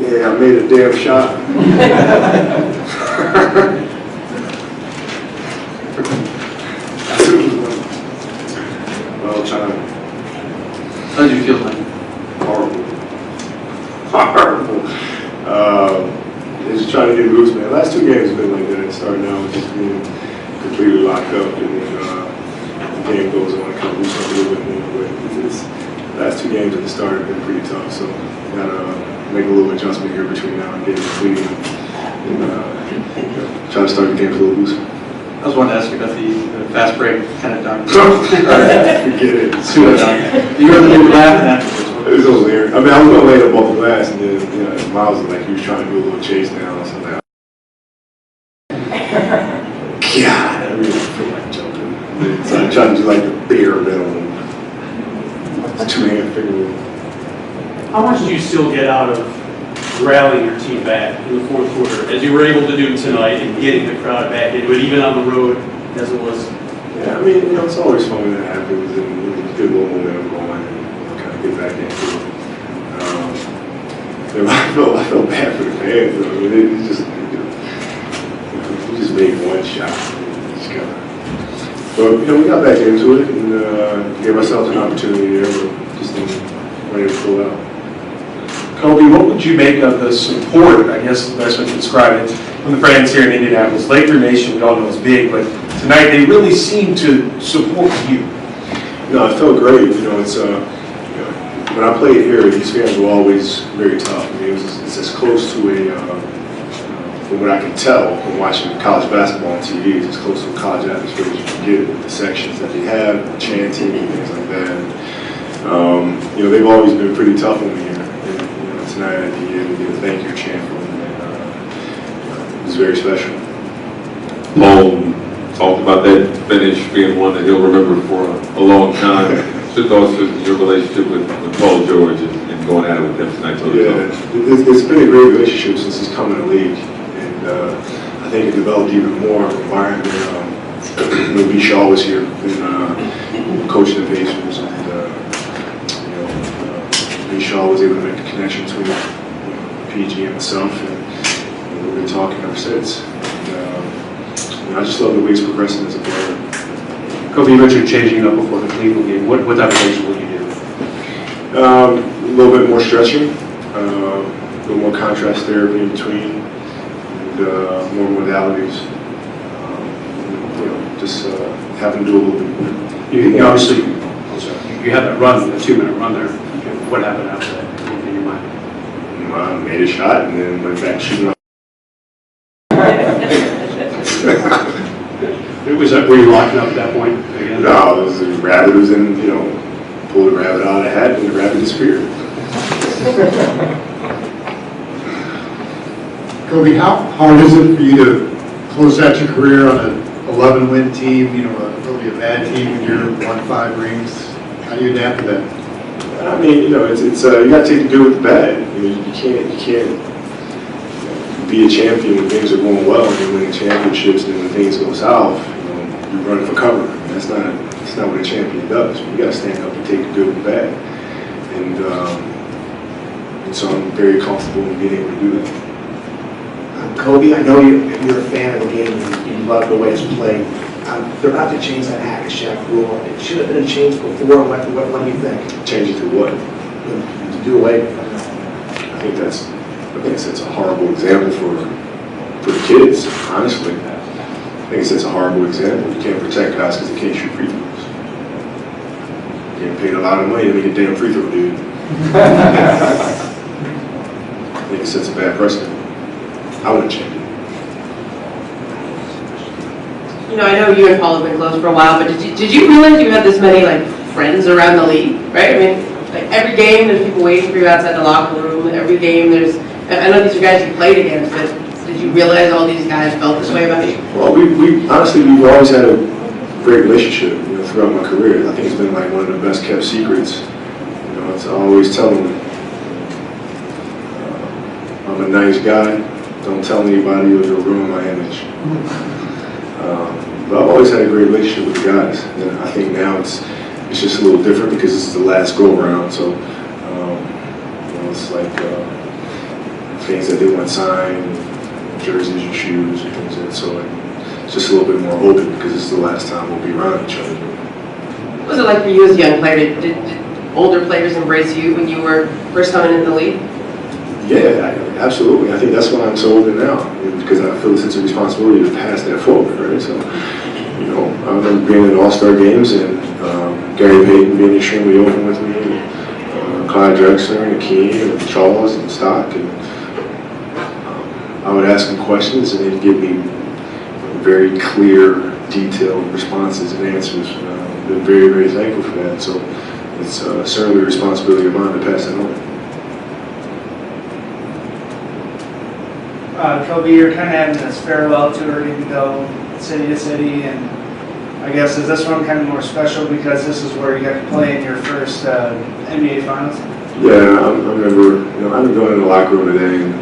Yeah, I made a damn shot. Well, time. How did you feel, man? Horrible. Horrible. Just trying to get loose, man. Last two games have been like that. Starting out with just being completely locked up, and then the game goes on, kind of loosen up a little bit more. But last two games at the start have been pretty tough, so gotta make a little adjustment here between now and getting clean, and try to start the games a little looser. I was wanting to ask you about the fast break kind of dunk. Forget it. Pseudo dunk. You really didn't laugh afterwards. It was hilarious. I mean, I was gonna lay up off the glass, and then Miles was like, he was trying to do a little chase down or something. God, I really feel like jumping. So I'm trying to do like the bare minimum. It's two-hand figure. How much do you still get out of rallying your team back in the fourth quarter, as you were able to do tonight, and getting the crowd back into it, even on the road, as it was? Yeah, I mean, it's always fun when that happens, and get a little momentum going, and kind of get back into it. I felt bad for the fans, though. I mean, it just, we just made one shot. But we got back into it and gave ourselves an opportunity there, but just ready to pull out. Kobe, what would you make of the support, I guess the best way to describe it, from the fans here in Indianapolis? Laker Nation, we all know is big, but tonight they really seem to support you. No, it felt great. It's when I played here, these fans were always very tough. I mean, it's as close to from what I can tell from watching college basketball on TV, it's as close to a college atmosphere as you can get with the sections that they have, the chanting and things like that. And, they've always been pretty tough on me here. And tonight at the end, we did a thank you chant for them, and it was very special. Paul talked about that finish being one that he'll remember for a long time. Just also your relationship with Paul George and going at it with him tonight. Yeah, it's been a great relationship since he's come in the league. I think it developed even more environment when B. Shaw was here and coaching the Pacers, and B. Shaw was able to make the connection between PG and myself, and we've been talking ever since. And, I just love the way he's progressing as a player. Kobe, you mentioned changing up before the Cleveland game. What type of things will you do? A little bit more stretching, a little more contrast therapy in between. More modalities, just having to do a little bit more. You obviously, you had that run, a 2-minute run there. What happened after that in your mind? I made a shot and then went back shooting. Were you locking up at that point again? No, the rabbit was in, pulled the rabbit out of the hat and the rabbit disappeared. Kobe, how hard is it for you to close out your career on an 11-win team, really a bad team, and you're won 5 rings? How do you adapt to that? I mean, you got to take the good with the bad. You can't be a champion when things are going well, and winning championships, and when things go south, you run for cover. I mean, that's not what a champion does. You got to stand up and take the good with the bad, and so I'm very comfortable in being able to do that. Kobe, I know you're a fan of the game and you love the way it's played. They're about to change that hack-a-shack rule. It should have been changed before. What do you think? Change it to what? To do away with it. I think that's a horrible example for the kids, honestly. I think it sets a horrible example. You can't protect guys because they can't shoot free throws. You get paid a lot of money to make a damn free throw, dude. I think it sets a bad precedent. I wouldn't change it. I know you and Paul have been close for a while, but did you realize you had this many friends around the league, right? I mean, every game there's people waiting for you outside the locker room. Every game I know these are guys you played against, but did you realize all these guys felt this way about you? Well, we honestly, we've always had a great relationship, throughout my career. I think it's been one of the best kept secrets. I always tell them, I'm a nice guy. Don't tell anybody or you'll ruin my image. But I've always had a great relationship with the guys. And I think now it's just a little different because this is the last go around. So it's like things that they want signed, jerseys and shoes and things, and so it's just a little bit more open because it's the last time we'll be around each other. What was it like for you as a young player? Did older players embrace you when you were first coming into the league? Yeah, absolutely. I think that's why I'm so open now, because I feel a sense of responsibility to pass that forward, right? So, you know, I remember being in All-Star games and Gary Payton being extremely open with me, and Clyde Drexler and Akeem and Charles and Stock, and I would ask them questions and they'd give me very clear, detailed responses and answers. I've been very, very thankful for that. So it's certainly a responsibility of mine to pass that on. Kobe, you're kind of having this farewell tour, getting to go city to city, and I guess is this one kind of more special because this is where you got to play in your first NBA Finals? Yeah, I remember, I've been going in the locker room today, and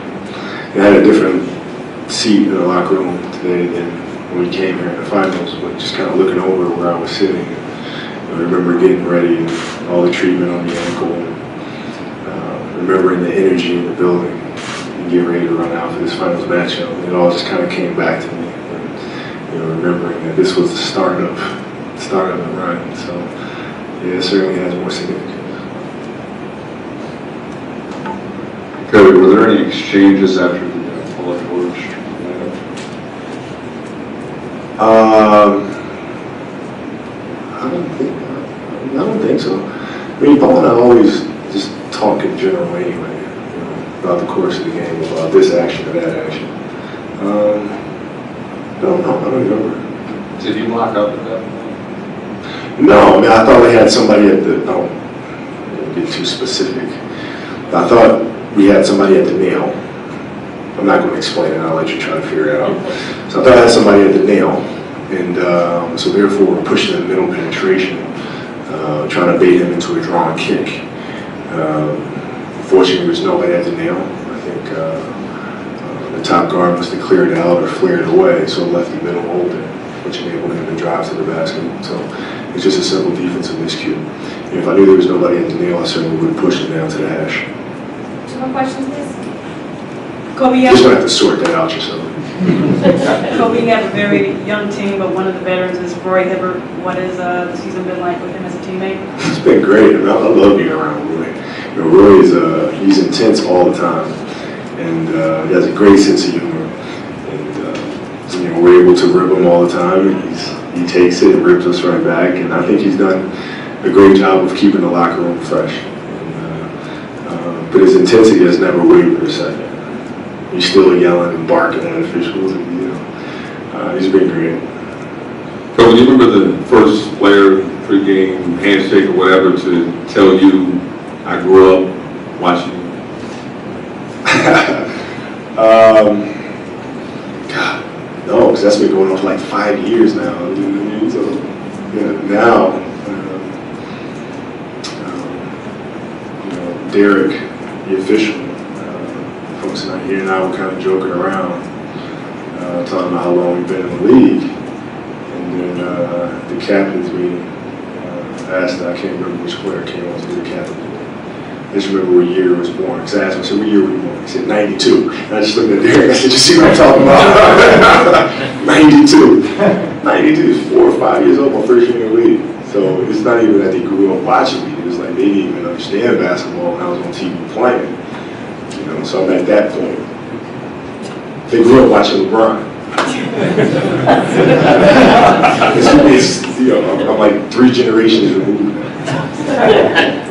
I had a different seat in the locker room today than when we came here in the finals, but just kind of looking over where I was sitting. I remember getting ready and all the treatment on the ankle, and remembering the energy in the building and getting ready to run out for this finals matchup. It all just kind of came back to me, and, remembering that this was the start of the run. So yeah, it certainly has more significance. Kobe, were there any exchanges after the Paul George? I don't think so. I mean, Paul and I always just talk in general anyway, about the course of the game, about this action or that action. I don't know. I don't remember. Did you lock up at that point? No, I mean, I thought they had somebody at the. No, I don't get too specific. I thought we had somebody at the nail. I'm not going to explain it. I'll let you try to figure it out. So I thought I had somebody at the nail, and so therefore we're pushing the middle penetration, trying to bait him into a drawn kick. Fortunately, there was nobody at the nail. I think the top guard must have cleared out or flared away, so it left the middle open, which enabled him to drive to the basket. So it's just a simple defensive miscue. And if I knew there was nobody at the nail, I certainly would have pushed him down to the hash. Two more questions, please. Kobe, You're just going to have to sort that out yourself. Kobe, you have a very young team, but one of the veterans is Roy Hibbert. What has the season been like with him as a teammate? It's been great. I love being around Roy. Roy is he's intense all the time, and he has a great sense of humor. And we're able to rib him all the time, and he takes it and rips us right back. And I think he's done a great job of keeping the locker room fresh. But his intensity has never wavered a second. He's still yelling and barking at officials, and he's been great. So, do you remember the first player pregame handshake or whatever to tell you, "I grew up watching"? God, no, because that's been going on for like 5 years now. So, now, Derek, the official, folks not here and I were kind of joking around, talking about how long we've been in the league. And then the captain's meeting asked, I can't remember which player came on to do the captain's meeting. I just remember what year it was born. Because I asked him, I said, what year were you born? He said, 92. And I just looked at Derek, I said, you see what I'm talking about? 92. 92 is 4 or 5 years old, my first year in the league. So it's not even that they grew up watching me. It was like they didn't even understand basketball when I was on TV playing. So I'm at that point. They grew up watching LeBron. I'm like 3 generations removed now.